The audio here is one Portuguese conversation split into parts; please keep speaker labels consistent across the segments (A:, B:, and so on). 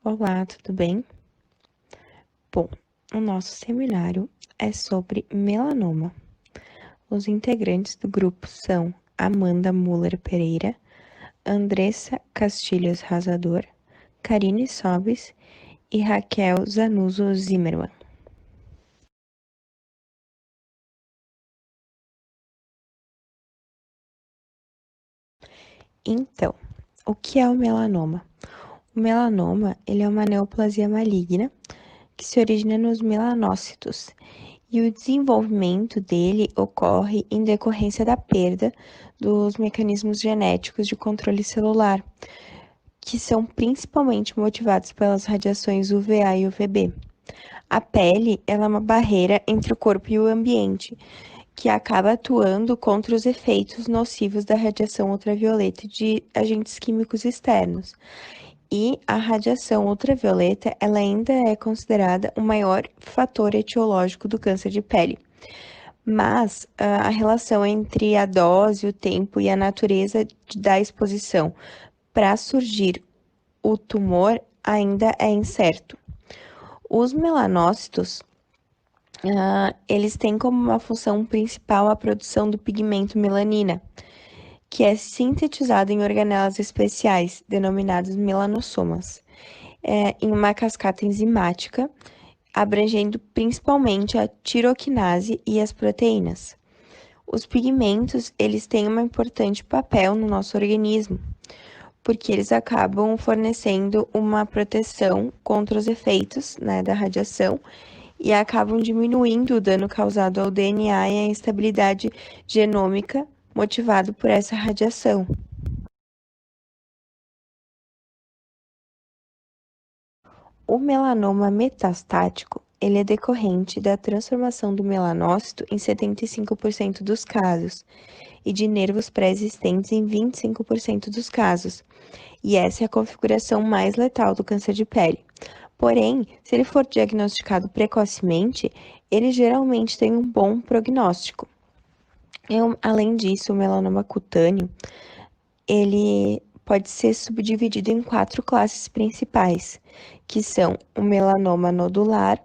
A: Olá, tudo bem? Bom, o nosso seminário é sobre melanoma. Os integrantes do grupo são Amanda Muller Pereira, Andressa Castilhos Razador, Karine Sobis e Raquel Zanuso Zimmermann. Então, o que é o melanoma? O melanoma, ele é uma neoplasia maligna que se origina nos melanócitos e o desenvolvimento dele ocorre em decorrência da perda dos mecanismos genéticos de controle celular, que são principalmente motivados pelas radiações UVA e UVB. A pele, ela é uma barreira entre o corpo e o ambiente, que acaba atuando contra os efeitos nocivos da radiação ultravioleta e de agentes químicos externos. E a radiação ultravioleta, ela ainda é considerada o maior fator etiológico do câncer de pele. Mas a relação entre a dose, o tempo e a natureza da exposição para surgir o tumor ainda é incerto. Os melanócitos, eles têm como uma função principal a produção do pigmento melanina, que é sintetizado em organelas especiais, denominadas melanossomas, em uma cascata enzimática, abrangendo principalmente a tiroquinase e as proteínas. Os pigmentos, eles têm um importante papel no nosso organismo, porque eles acabam fornecendo uma proteção contra os efeitos, né, da radiação e acabam diminuindo o dano causado ao DNA e a instabilidade genômica motivado por essa radiação. O melanoma metastático, ele é decorrente da transformação do melanócito em 75% dos casos e de nervos pré-existentes em 25% dos casos. E essa é a configuração mais letal do câncer de pele. Porém, se ele for diagnosticado precocemente, ele geralmente tem um bom prognóstico. Além disso, o melanoma cutâneo, ele pode ser subdividido em 4 classes principais, que são o melanoma nodular,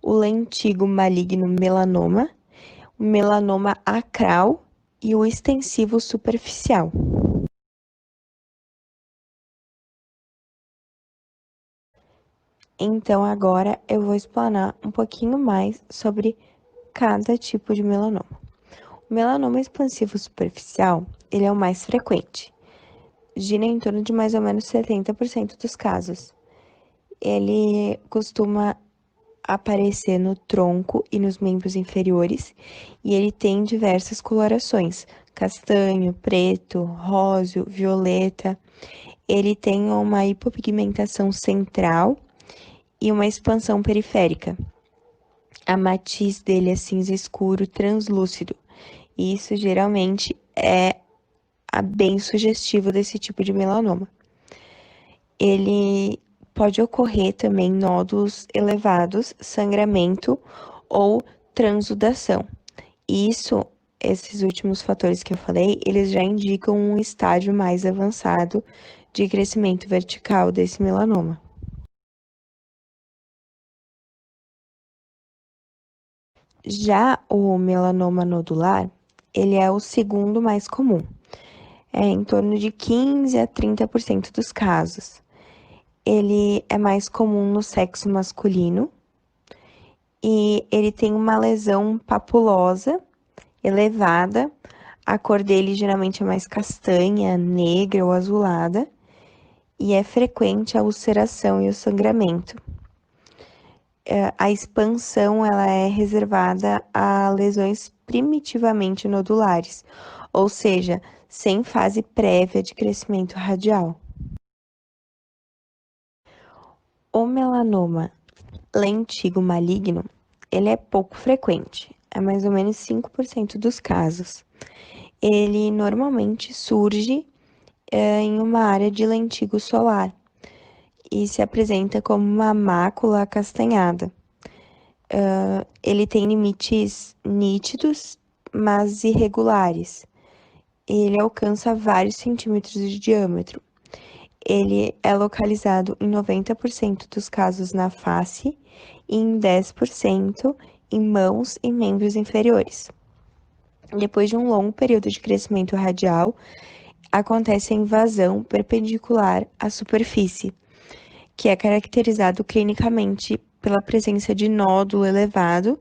A: o lentigo maligno melanoma, o melanoma acral e o extensivo superficial. Então, agora eu vou explanar um pouquinho mais sobre cada tipo de melanoma. O melanoma expansivo superficial, ele é o mais frequente, gira em torno de mais ou menos 70% dos casos. Ele costuma aparecer no tronco e nos membros inferiores, e ele tem diversas colorações: castanho, preto, róseo, violeta. Ele tem uma hipopigmentação central e uma expansão periférica. A matiz dele é cinza escuro translúcido. E isso geralmente é bem sugestivo desse tipo de melanoma. Ele pode ocorrer também nódulos elevados, sangramento ou transudação. Isso, esses últimos fatores que eu falei, eles já indicam um estágio mais avançado de crescimento vertical desse melanoma. Já o melanoma nodular, ele é o segundo mais comum, em torno de 15 a 30% dos casos. Ele é mais comum no sexo masculino e ele tem uma lesão papulosa elevada. A cor dele geralmente é mais castanha, negra ou azulada e é frequente a ulceração e o sangramento. A expansão ela é reservada a lesões primitivamente nodulares, ou seja, sem fase prévia de crescimento radial. O melanoma lentigo maligno, ele é pouco frequente, é mais ou menos 5% dos casos. Ele normalmente surge em uma área de lentigo solar e se apresenta como uma mácula acastanhada. Ele tem limites nítidos, mas irregulares. Ele alcança vários centímetros de diâmetro. ele é localizado em 90% dos casos na face e em 10% em mãos e membros inferiores. Depois de um longo período de crescimento radial, acontece a invasão perpendicular à superfície, que é caracterizado clinicamente pela presença de nódulo elevado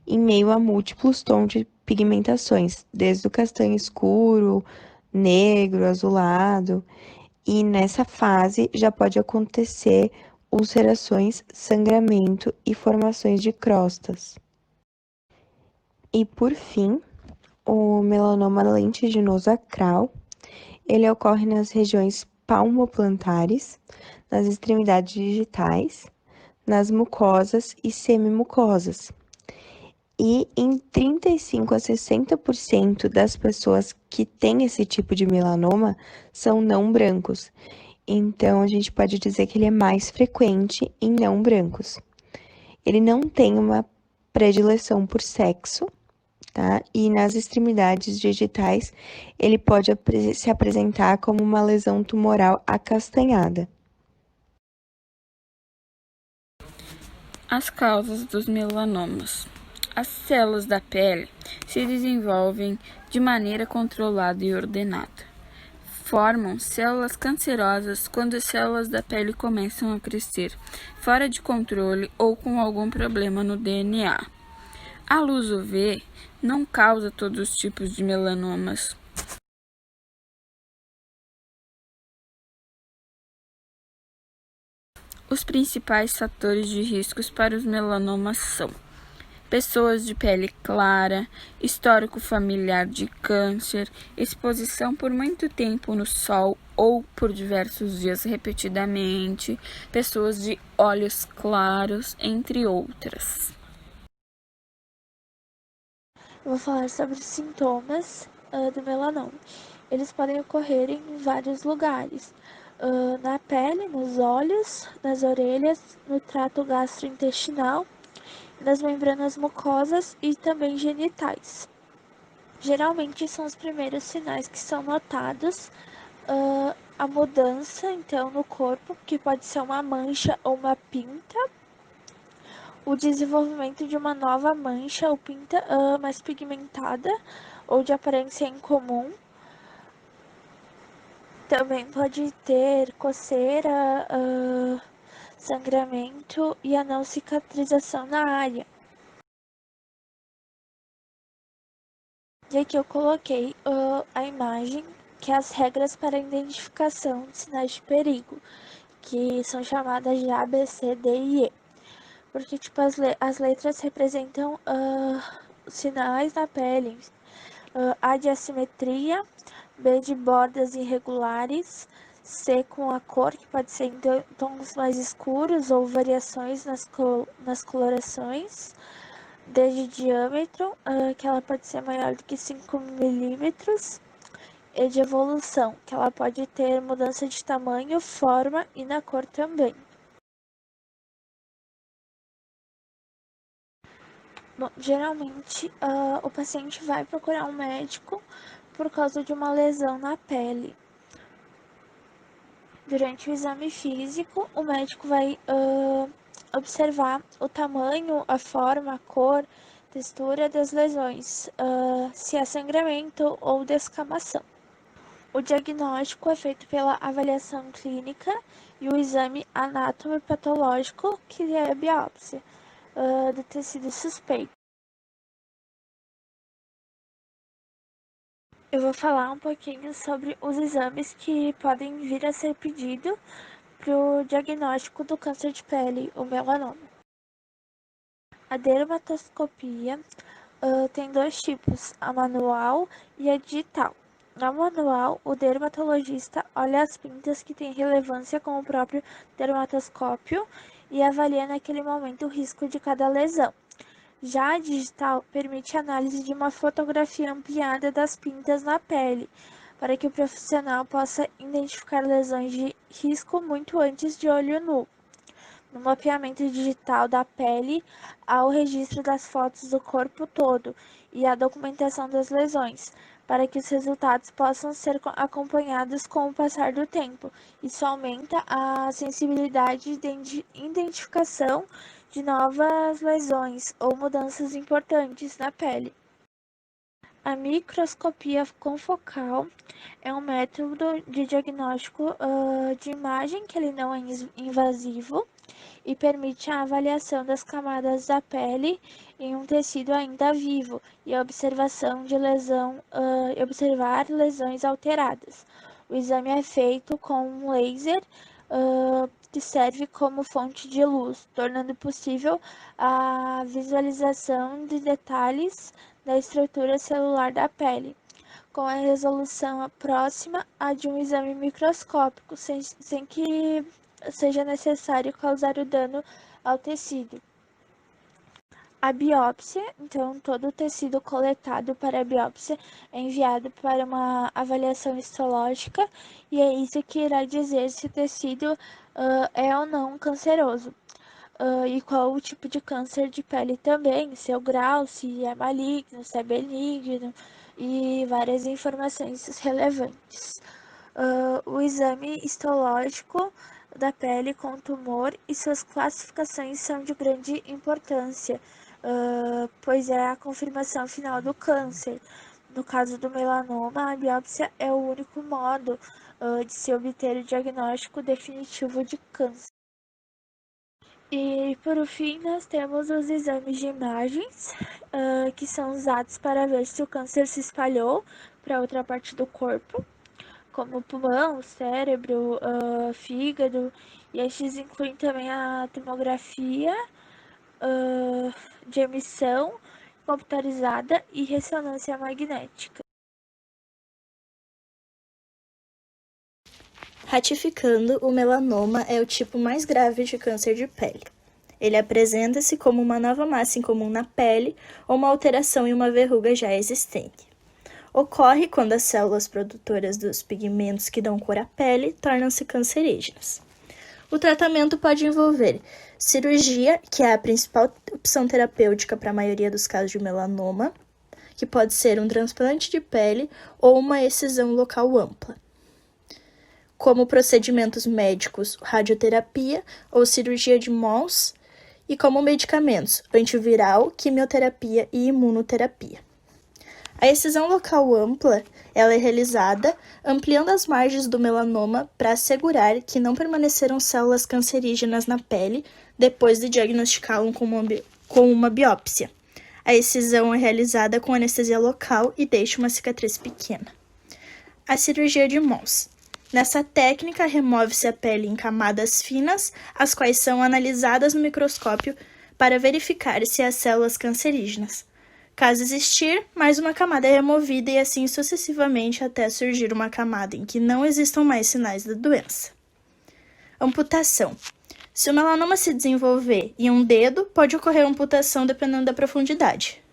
A: em meio a múltiplos tons de pigmentações, desde o castanho escuro, negro, azulado, e nessa fase já pode acontecer ulcerações, sangramento e formações de crostas. E por fim, o melanoma lentiginoso acral, ele ocorre nas regiões palmoplantares, nas extremidades digitais, nas mucosas e semimucosas. E em 35 a 60% das pessoas que têm esse tipo de melanoma são não brancos. Então, a gente pode dizer que ele é mais frequente em não brancos. Ele não tem uma predileção por sexo, tá? E nas extremidades digitais, ele pode se apresentar como uma lesão tumoral acastanhada.
B: As causas dos melanomas. As células da pele se desenvolvem de maneira controlada e ordenada. Formam células cancerosas quando as células da pele começam a crescer fora de controle ou com algum problema no DNA. A luz UV não causa todos os tipos de melanomas. Os principais fatores de riscos para os melanomas são pessoas de pele clara, histórico familiar de câncer, exposição por muito tempo no sol ou por diversos dias repetidamente, pessoas de olhos claros, entre outras.
C: Eu vou falar sobre os sintomas do melanoma. Eles podem ocorrer em vários lugares. Na pele, nos olhos, nas orelhas, no trato gastrointestinal, nas membranas mucosas e também genitais. Geralmente são os primeiros sinais que são notados. A mudança, então, no corpo, que pode ser uma mancha ou uma pinta. O desenvolvimento de uma nova mancha ou pinta mais pigmentada ou de aparência incomum. Também pode ter coceira, sangramento e a não cicatrização na área. E aqui eu coloquei a imagem, que é as regras para a identificação de sinais de perigo, que são chamadas de A, B, C, D e E. Porque tipo, as letras representam sinais na pele. A de assimetria, B de bordas irregulares, C com a cor, que pode ser em tons mais escuros ou variações nas colorações, D de diâmetro, que ela pode ser maior do que 5 milímetros, E de evolução, que ela pode ter mudança de tamanho, forma e na cor também. Bom, geralmente o paciente vai procurar um médico por causa de uma lesão na pele. Durante o exame físico, o médico vai observar o tamanho, a forma, a cor, textura das lesões, se há sangramento ou descamação. O diagnóstico é feito pela avaliação clínica e o exame anatomopatológico, que é a biópsia do tecido suspeito. Eu vou falar um pouquinho sobre os exames que podem vir a ser pedido para o diagnóstico do câncer de pele, o melanoma. A dermatoscopia tem dois tipos, a manual e a digital. Na manual, o dermatologista olha as pintas que têm relevância com o próprio dermatoscópio e avalia naquele momento o risco de cada lesão. Já a digital permite a análise de uma fotografia ampliada das pintas na pele, para que o profissional possa identificar lesões de risco muito antes de olho nu. No mapeamento digital da pele, há o registro das fotos do corpo todo e a documentação das lesões, para que os resultados possam ser acompanhados com o passar do tempo. Isso aumenta a sensibilidade de identificação de novas lesões ou mudanças importantes na pele. A microscopia confocal é um método de diagnóstico de imagem que ele não é invasivo e permite a avaliação das camadas da pele em um tecido ainda vivo e a observação de observar lesões alteradas. O exame é feito com um laser que serve como fonte de luz, tornando possível a visualização de detalhes da estrutura celular da pele, com a resolução próxima à de um exame microscópico, sem que seja necessário causar o dano ao tecido. A biópsia, então, todo o tecido coletado para a biópsia é enviado para uma avaliação histológica e é isso que irá dizer se o tecido é ou não canceroso. E qual o tipo de câncer de pele também, seu grau, se é maligno, se é benigno e várias informações relevantes. O exame histológico da pele com tumor e suas classificações são de grande importância, pois é a confirmação final do câncer. No caso do melanoma, a biópsia é o único modo de se obter o diagnóstico definitivo de câncer. E por fim, nós temos os exames de imagens, que são usados para ver se o câncer se espalhou para outra parte do corpo, como o pulmão, o cérebro, fígado, e estes incluem também a tomografia de emissão computadorizada e ressonância magnética.
D: Ratificando, o melanoma é o tipo mais grave de câncer de pele. Ele apresenta-se como uma nova massa incomum na pele ou uma alteração em uma verruga já existente. Ocorre quando as células produtoras dos pigmentos que dão cor à pele tornam-se cancerígenas. O tratamento pode envolver cirurgia, que é a principal opção terapêutica para a maioria dos casos de melanoma, que pode ser um transplante de pele ou uma excisão local ampla, como procedimentos médicos, radioterapia ou cirurgia de Mohs, e como medicamentos, antiviral, quimioterapia e imunoterapia. A excisão local ampla ela é realizada ampliando as margens do melanoma para assegurar que não permaneceram células cancerígenas na pele depois de diagnosticá-lo com uma biópsia. A excisão é realizada com anestesia local e deixa uma cicatriz pequena. A cirurgia de Mohs. Nessa técnica, remove-se a pele em camadas finas, as quais são analisadas no microscópio para verificar se há células cancerígenas. Caso existir, mais uma camada é removida e assim sucessivamente até surgir uma camada em que não existam mais sinais da doença. Amputação. Se o melanoma se desenvolver em um dedo, pode ocorrer amputação dependendo da profundidade.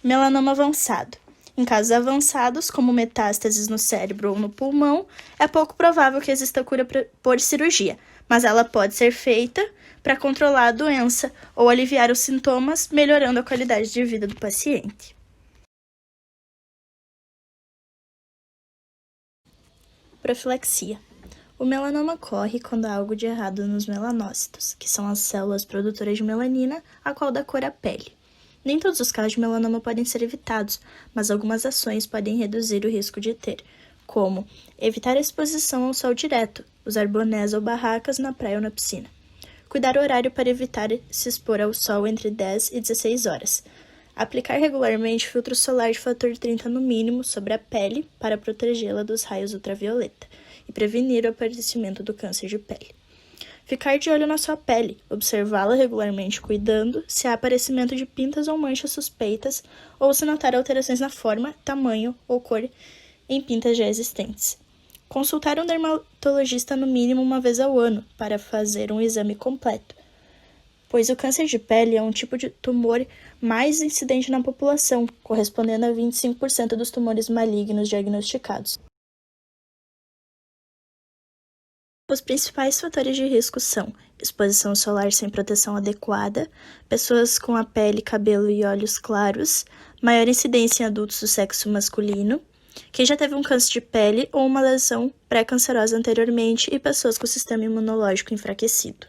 D: Melanoma avançado. Em casos avançados, como metástases no cérebro ou no pulmão, é pouco provável que exista cura por cirurgia, mas ela pode ser feita para controlar a doença ou aliviar os sintomas, melhorando a qualidade de vida do paciente. Profilaxia. O melanoma ocorre quando há algo de errado nos melanócitos, que são as células produtoras de melanina, a qual dá cor à pele. Nem todos os casos de melanoma podem ser evitados, mas algumas ações podem reduzir o risco de ter, como evitar a exposição ao sol direto, usar bonés ou barracas na praia ou na piscina. Cuidar o horário para evitar se expor ao sol entre 10 e 16 horas. Aplicar regularmente filtro solar de fator 30 no mínimo sobre a pele para protegê-la dos raios ultravioleta e prevenir o aparecimento do câncer de pele. Ficar de olho na sua pele, observá-la regularmente cuidando se há aparecimento de pintas ou manchas suspeitas ou se notar alterações na forma, tamanho ou cor em pintas já existentes. Consultar um dermatologista no mínimo uma vez ao ano para fazer um exame completo, pois o câncer de pele é um tipo de tumor mais incidente na população, correspondendo a 25% dos tumores malignos diagnosticados. Os principais fatores de risco são exposição solar sem proteção adequada, pessoas com a pele, cabelo e olhos claros, Maior incidência em adultos do sexo masculino, quem já teve um câncer de pele ou uma lesão pré-cancerosa anteriormente e pessoas com sistema imunológico enfraquecido.